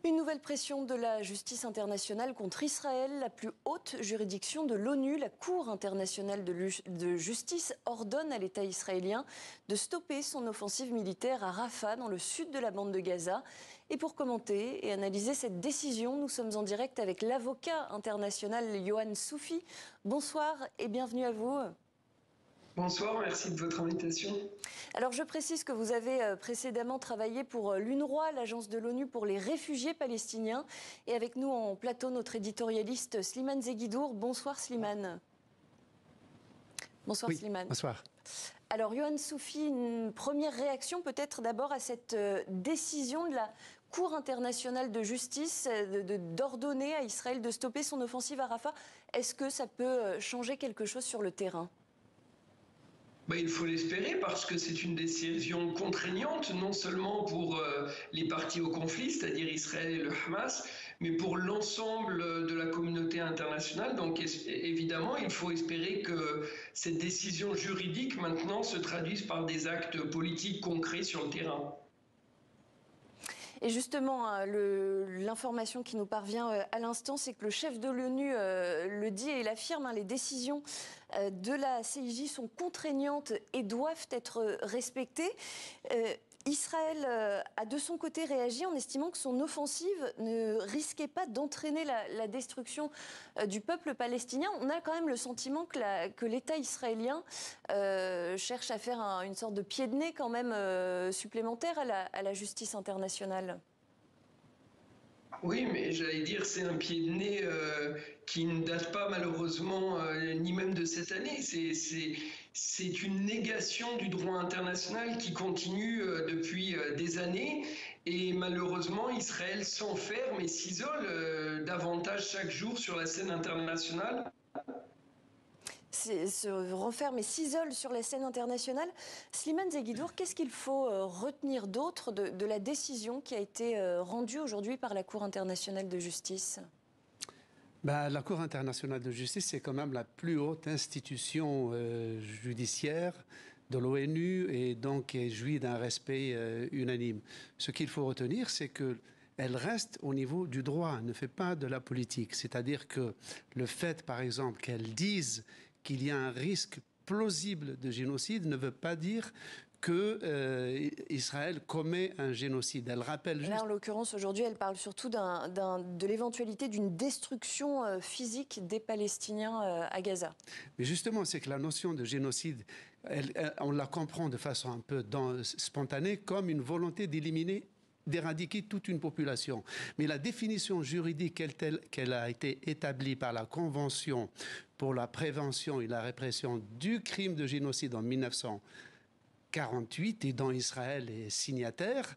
Une nouvelle pression de la justice internationale contre Israël. La plus haute juridiction de l'ONU, la Cour internationale de justice, ordonne à l'État israélien de stopper son offensive militaire à Rafah, dans le sud de la bande de Gaza. Et pour commenter et analyser cette décision, nous sommes en direct avec l'avocat international Yohann Soufi. Bonsoir et bienvenue à vous. Bonsoir, merci de votre invitation. Alors je précise que vous avez précédemment travaillé pour l'UNRWA, l'agence de l'ONU pour les réfugiés palestiniens. Et avec nous en plateau, notre éditorialiste Slimane Zeguidour. Bonsoir Slimane. Bonsoir Slimane. Bonsoir. Alors Yohann Soufi, une première réaction peut-être d'abord à cette décision de la Cour internationale de justice d'ordonner à Israël de stopper son offensive à Rafah. Est-ce que ça peut changer quelque chose sur le terrain ? Il faut l'espérer parce que c'est une décision contraignante, non seulement pour les parties au conflit, c'est-à-dire Israël et le Hamas, mais pour l'ensemble de la communauté internationale. Donc évidemment, il faut espérer que cette décision juridique maintenant se traduise par des actes politiques concrets sur le terrain. Et justement, l'information qui nous parvient à l'instant, c'est que le chef de l'ONU le dit et l'affirme, les décisions de la CIJ sont contraignantes et doivent être respectées. Israël a de son côté réagi en estimant que son offensive ne risquait pas d'entraîner la destruction du peuple palestinien. On a quand même le sentiment que l'État israélien cherche à faire une sorte de pied de nez quand même supplémentaire à la justice internationale. Oui, mais j'allais dire c'est un pied de nez qui ne date pas malheureusement ni même de cette année. C'est une négation du droit international qui continue depuis des années et malheureusement Israël s'enferme et s'isole davantage chaque jour sur la scène internationale. Se renferme et s'isole sur la scène internationale. Slimane Zeguidour, qu'est-ce qu'il faut retenir d'autre de la décision qui a été rendue aujourd'hui par la Cour internationale de justice ? La Cour internationale de justice, c'est quand même la plus haute institution judiciaire de l'ONU et donc elle jouit d'un respect unanime. Ce qu'il faut retenir, c'est qu'elle reste au niveau du droit, ne fait pas de la politique. C'est-à-dire que le fait, par exemple, qu'elle dise qu'il y a un risque plausible de génocide ne veut pas dire que Israël commet un génocide. Elle rappelle juste... Là, en l'occurrence, aujourd'hui, elle parle surtout de l'éventualité d'une destruction physique des Palestiniens à Gaza. Mais justement, c'est que la notion de génocide, on la comprend de façon un peu spontanée comme une volonté d'éradiquer toute une population. Mais la définition juridique telle qu'elle a été établie par la Convention pour la prévention et la répression du crime de génocide en 1948 et dont Israël est signataire,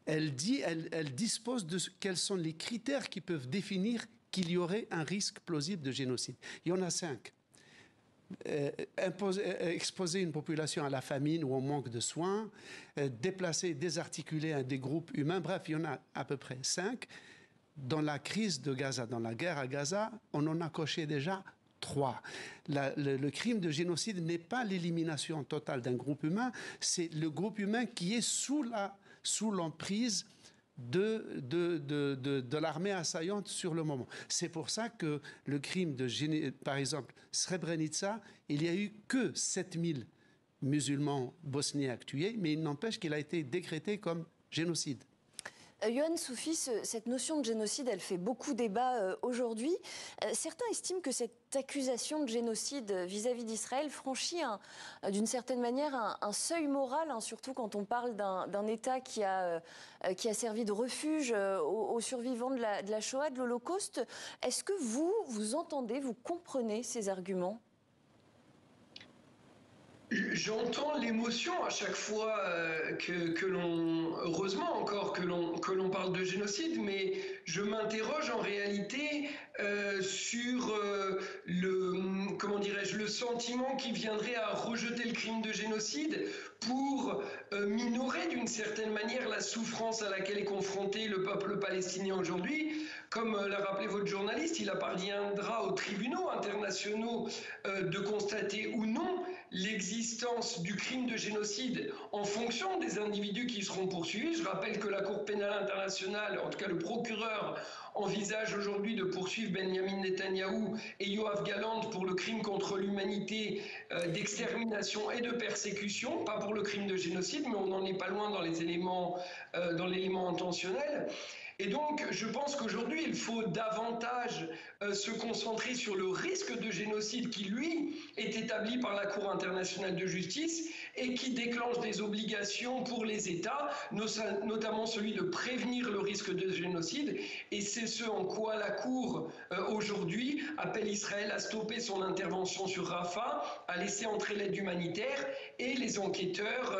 elle dispose de quels sont les critères qui peuvent définir qu'il y aurait un risque plausible de génocide. Il y en a 5. Exposer une population à la famine ou au manque de soins, déplacer, désarticuler des groupes humains, bref, il y en a à peu près 5. Dans la crise de Gaza, dans la guerre à Gaza, on en a coché déjà 3. Le crime de génocide n'est pas l'élimination totale d'un groupe humain, c'est le groupe humain qui est sous l'emprise de l'armée assaillante sur le moment. C'est pour ça que le crime par exemple, Srebrenica, il n'y a eu que 7000 musulmans bosniaques tués, mais il n'empêche qu'il a été décrété comme génocide. Yohann Soufi, cette notion de génocide, elle fait beaucoup débat aujourd'hui. Certains estiment que cette accusation de génocide vis-à-vis d'Israël franchit d'une certaine manière un seuil moral, surtout quand on parle d'un État qui a servi de refuge aux survivants de la Shoah, de l'Holocauste. Est-ce que vous entendez, vous comprenez ces arguments ? J'entends l'émotion à chaque fois que l'on, heureusement encore que l'on parle de génocide, mais je m'interroge en réalité sur le sentiment qui viendrait à rejeter le crime de génocide pour minorer d'une certaine manière la souffrance à laquelle est confronté le peuple palestinien aujourd'hui. Comme l'a rappelé votre journaliste, il appartiendra aux tribunaux internationaux de constater ou non l'existence du crime de génocide en fonction des individus qui seront poursuivis. Je rappelle que la Cour pénale internationale, en tout cas le procureur, envisage aujourd'hui de poursuivre Benyamin Netanyahou et Yoav Gallant pour le crime contre l'humanité d'extermination et de persécution, pas pour le crime de génocide, mais on n'en est pas loin dans l'élément intentionnel. Et donc, je pense qu'aujourd'hui, il faut davantage se concentrer sur le risque de génocide qui, lui, est établi par la Cour internationale de justice et qui déclenche des obligations pour les États, notamment celui de prévenir le risque de génocide. Et c'est ce en quoi la Cour, aujourd'hui, appelle Israël à stopper son intervention sur Rafah, à laisser entrer l'aide humanitaire et les enquêteurs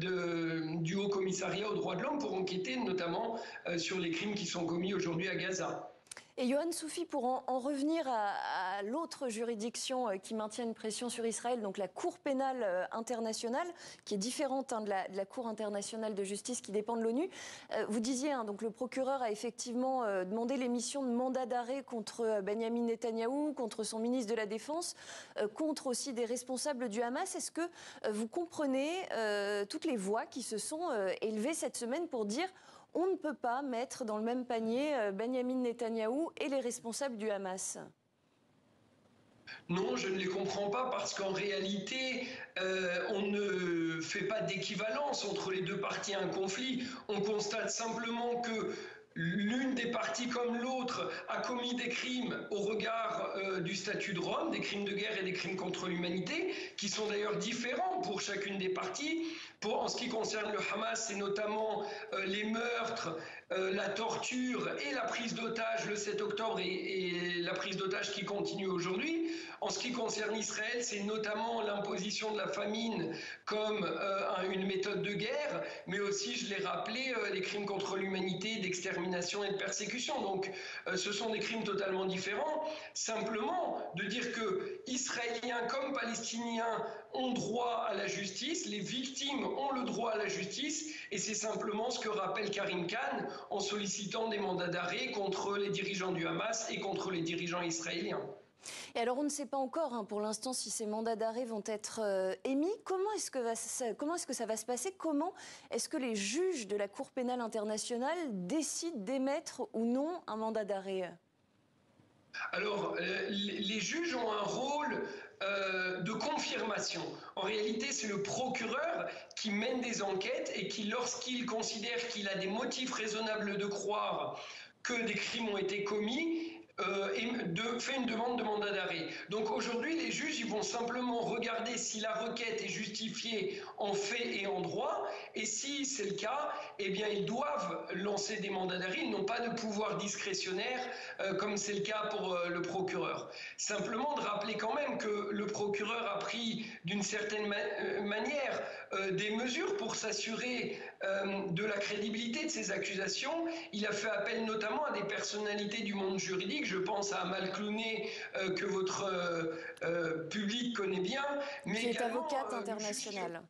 du Haut Commissariat aux droits de l'homme pour enquêter notamment sur les crimes qui sont commis aujourd'hui à Gaza. Et Yohann Soufi, pour en revenir à l'autre juridiction qui maintient une pression sur Israël, donc la Cour pénale internationale, qui est différente de la Cour internationale de justice qui dépend de l'ONU, vous disiez, donc le procureur a effectivement demandé l'émission de mandat d'arrêt contre Benyamin Netanyahou, contre son ministre de la Défense, contre aussi des responsables du Hamas. Est-ce que vous comprenez toutes les voix qui se sont élevées cette semaine pour dire on ne peut pas mettre dans le même panier Benyamin Netanyahou et les responsables du Hamas? Non, je ne les comprends pas parce qu'en réalité, on ne fait pas d'équivalence entre les deux parties à un conflit. On constate simplement que l'une des parties comme l'autre a commis des crimes au regard du statut de Rome, des crimes de guerre et des crimes contre l'humanité, qui sont d'ailleurs différents pour chacune des parties. En ce qui concerne le Hamas, c'est notamment les meurtres, la torture et la prise d'otages le 7 octobre et la prise d'otages qui continue aujourd'hui. En ce qui concerne Israël, c'est notamment l'imposition de la famine comme une méthode de guerre, mais aussi, je l'ai rappelé, les crimes contre l'humanité, d'extermination et de persécution. Donc ce sont des crimes totalement différents. Simplement, de dire que Israéliens comme Palestiniens ont droit à la justice, les victimes ont le droit à la justice, et c'est simplement ce que rappelle Karim Khan en sollicitant des mandats d'arrêt contre les dirigeants du Hamas et contre les dirigeants israéliens. Et alors on ne sait pas encore pour l'instant si ces mandats d'arrêt vont être émis. Comment est-ce que ça va se passer? Comment est-ce que les juges de la Cour pénale internationale décident d'émettre ou non un mandat d'arrêt? Alors, les juges ont un rôle de confirmation. En réalité, c'est le procureur qui mène des enquêtes et qui, lorsqu'il considère qu'il a des motifs raisonnables de croire que des crimes ont été commis, fait une demande de mandat d'arrêt. Donc aujourd'hui, les juges ils vont simplement regarder si la requête est justifiée en fait et en droit, et si c'est le cas, eh bien ils doivent lancer des mandats d'arrêt. Ils n'ont pas de pouvoir discrétionnaire comme c'est le cas pour le procureur. Simplement de rappeler quand même que le procureur a pris d'une certaine manière des mesures pour s'assurer de la crédibilité de ces accusations. Il a fait appel notamment à des personnalités du monde juridique. Je pense à Amal Clooney que votre public connaît bien, mais qui est avocate internationale.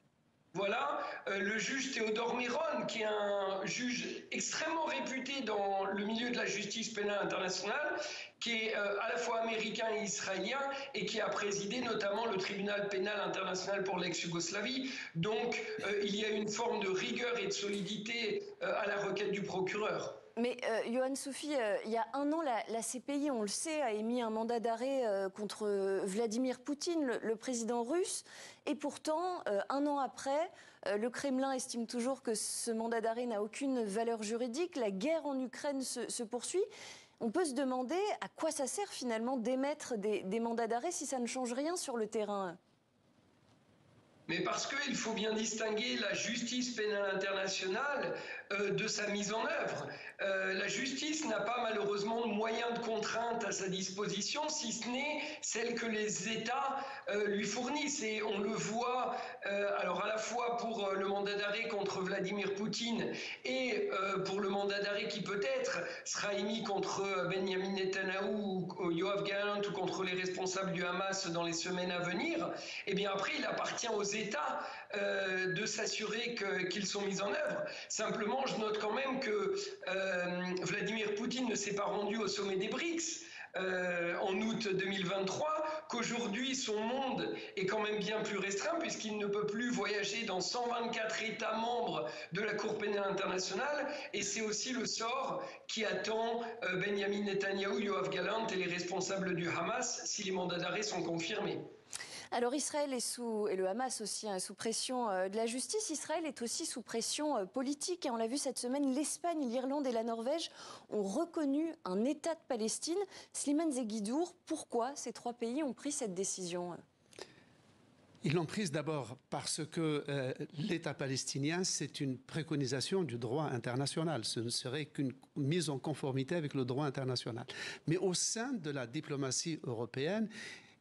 Voilà, le juge Théodore Meron, qui est un juge extrêmement réputé dans le milieu de la justice pénale internationale, qui est à la fois américain et israélien, et qui a présidé notamment le tribunal pénal international pour l'ex-Yougoslavie. Donc, il y a une forme de rigueur et de solidité à la requête du procureur. Mais Yohann Soufi, il y a un an, la CPI, on le sait, a émis un mandat d'arrêt contre Vladimir Poutine, le président russe. Et pourtant, un an après, le Kremlin estime toujours que ce mandat d'arrêt n'a aucune valeur juridique. La guerre en Ukraine se poursuit. On peut se demander à quoi ça sert finalement d'émettre des mandats d'arrêt si ça ne change rien sur le terrain. Mais parce qu'il faut bien distinguer la justice pénale internationale de sa mise en œuvre. La justice n'a pas malheureusement de moyens de contrainte à sa disposition, si ce n'est celle que les États lui fournissent. Et on le voit alors à la fois pour le mandat d'arrêt contre Vladimir Poutine et pour le mandat d'arrêt qui peut-être sera émis contre Benyamin Netanyahou ou Yoav Gallant ou contre les responsables du Hamas dans les semaines à venir. Et bien après, il appartient aux États de s'assurer qu'ils sont mis en œuvre. Simplement, je note quand même que Vladimir Poutine ne s'est pas rendu au sommet des BRICS en août 2023 qu'aujourd'hui son monde est quand même bien plus restreint puisqu'il ne peut plus voyager dans 124 États membres de la Cour pénale internationale, et c'est aussi le sort qui attend Benjamin Netanyahou, Yoav Gallant et les responsables du Hamas si les mandats d'arrêt sont confirmés. Alors Israël et le Hamas aussi sous pression de la justice. Israël est aussi sous pression politique. Et on l'a vu cette semaine, l'Espagne, l'Irlande et la Norvège ont reconnu un État de Palestine. Slimane Zeguidour, pourquoi ces trois pays ont pris cette décision ? Ils l'ont prise d'abord parce que l'État palestinien, c'est une préconisation du droit international. Ce ne serait qu'une mise en conformité avec le droit international. Mais au sein de la diplomatie européenne,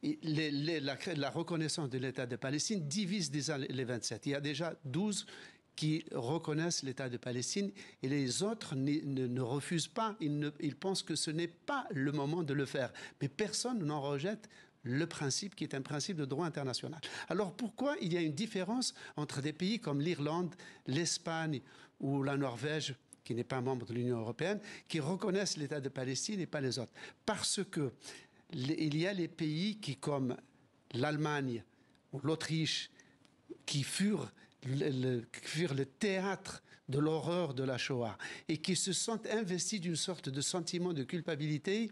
la reconnaissance de l'État de Palestine divise déjà les 27. Il y a déjà 12 qui reconnaissent l'État de Palestine et les autres ne refusent pas. Ils pensent que ce n'est pas le moment de le faire. Mais personne n'en rejette le principe qui est un principe de droit international. Alors pourquoi il y a une différence entre des pays comme l'Irlande, l'Espagne ou la Norvège, qui n'est pas membre de l'Union européenne, qui reconnaissent l'État de Palestine et pas les autres? Parce que il y a les pays qui, comme l'Allemagne ou l'Autriche, qui furent le théâtre de l'horreur de la Shoah et qui se sentent investis d'une sorte de sentiment de culpabilité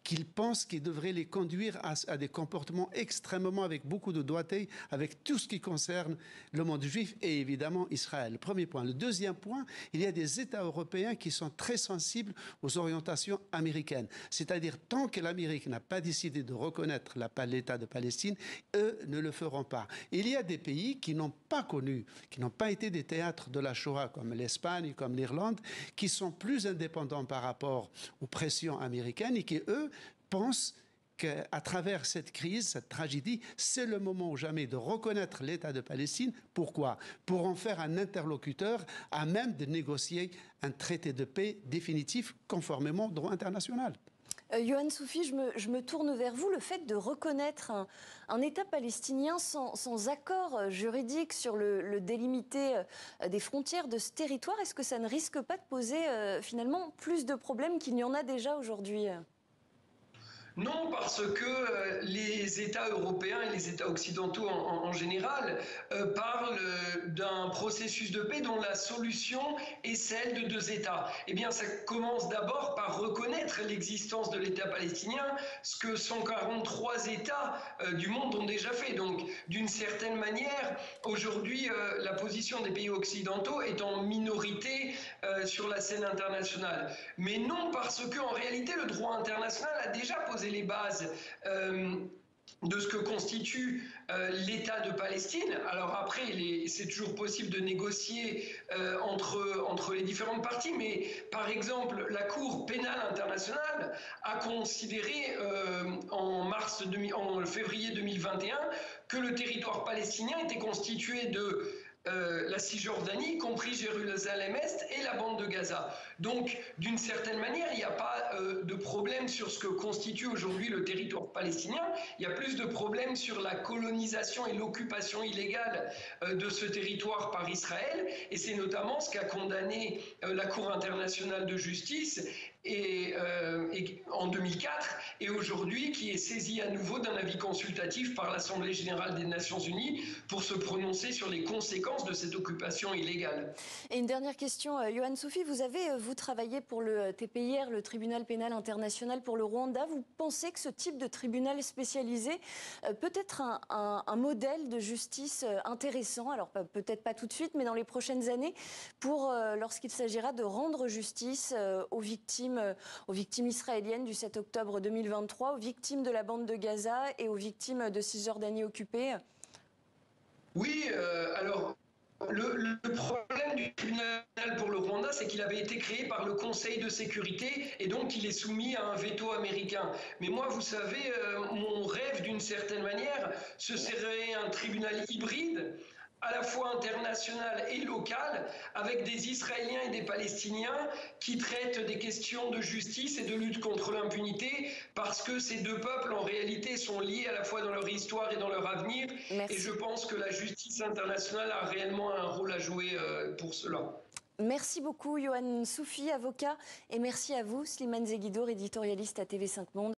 qu'ils pensent qui devrait les conduire à des comportements extrêmement, avec beaucoup de doigté, avec tout ce qui concerne le monde juif et évidemment Israël. Le premier point. Le deuxième point, il y a des États européens qui sont très sensibles aux orientations américaines. C'est-à-dire, tant que l'Amérique n'a pas décidé de reconnaître l'État de Palestine, eux ne le feront pas. Il y a des pays qui n'ont pas connu, qui n'ont pas été des théâtres de la Shoah, comme l'Espagne, comme l'Irlande, qui sont plus indépendants par rapport aux pressions américaines et qui, eux, pensent qu'à travers cette crise, cette tragédie, c'est le moment ou jamais de reconnaître l'État de Palestine. Pourquoi? Pour en faire un interlocuteur à même de négocier un traité de paix définitif conformément au droit international. Yohann Soufi, je me tourne vers vous. Le fait de reconnaître un État palestinien sans accord juridique sur le délimité des frontières de ce territoire, est-ce que ça ne risque pas de poser finalement plus de problèmes qu'il n'y en a déjà aujourd'hui ? Non, parce que les États européens et les États occidentaux en général parlent d'un processus de paix dont la solution est celle de deux États. Eh bien, ça commence d'abord par reconnaître l'existence de l'État palestinien, ce que 143 États du monde ont déjà fait. Donc, d'une certaine manière, aujourd'hui, la position des pays occidentaux est en minorité sur la scène internationale. Mais non, parce qu'en réalité, le droit international a déjà posé les bases de ce que constitue l'État de Palestine. Alors après, c'est toujours possible de négocier entre les différentes parties, mais par exemple, la Cour pénale internationale a considéré en février 2021 que le territoire palestinien était constitué de la Cisjordanie, y compris Jérusalem-Est et la bande de Gaza. Donc, d'une certaine manière, il n'y a pas de problème sur ce que constitue aujourd'hui le territoire palestinien. Il y a plus de problèmes sur la colonisation et l'occupation illégale de ce territoire par Israël. Et c'est notamment ce qu'a condamné la Cour internationale de justice en 2004 et aujourd'hui qui est saisie à nouveau d'un avis consultatif par l'Assemblée générale des Nations unies pour se prononcer sur les conséquences de cette occupation illégale. Et une dernière question, Yohann Soufi, vous travaillez pour le TPIR, le Tribunal pénal international pour le Rwanda. Vous pensez que ce type de tribunal spécialisé peut être un modèle de justice intéressant, alors peut-être pas tout de suite, mais dans les prochaines années, pour lorsqu'il s'agira de rendre justice aux victimes israéliennes du 7 octobre 2023, aux victimes de la bande de Gaza et aux victimes de Cisjordanie occupée? Oui, alors le problème du tribunal pour le Rwanda, c'est qu'il avait été créé par le Conseil de sécurité et donc il est soumis à un veto américain. Mais moi, vous savez, mon rêve d'une certaine manière, ce serait un tribunal hybride, à la fois international et local, avec des Israéliens et des Palestiniens qui traitent des questions de justice et de lutte contre l'impunité, parce que ces deux peuples, en réalité, sont liés à la fois dans leur histoire et dans leur avenir. Merci. Et je pense que la justice internationale a réellement un rôle à jouer pour cela. Merci beaucoup, Yohann Soufi, avocat, et merci à vous, Slimane Zeguidour, éditorialiste à TV5 Monde.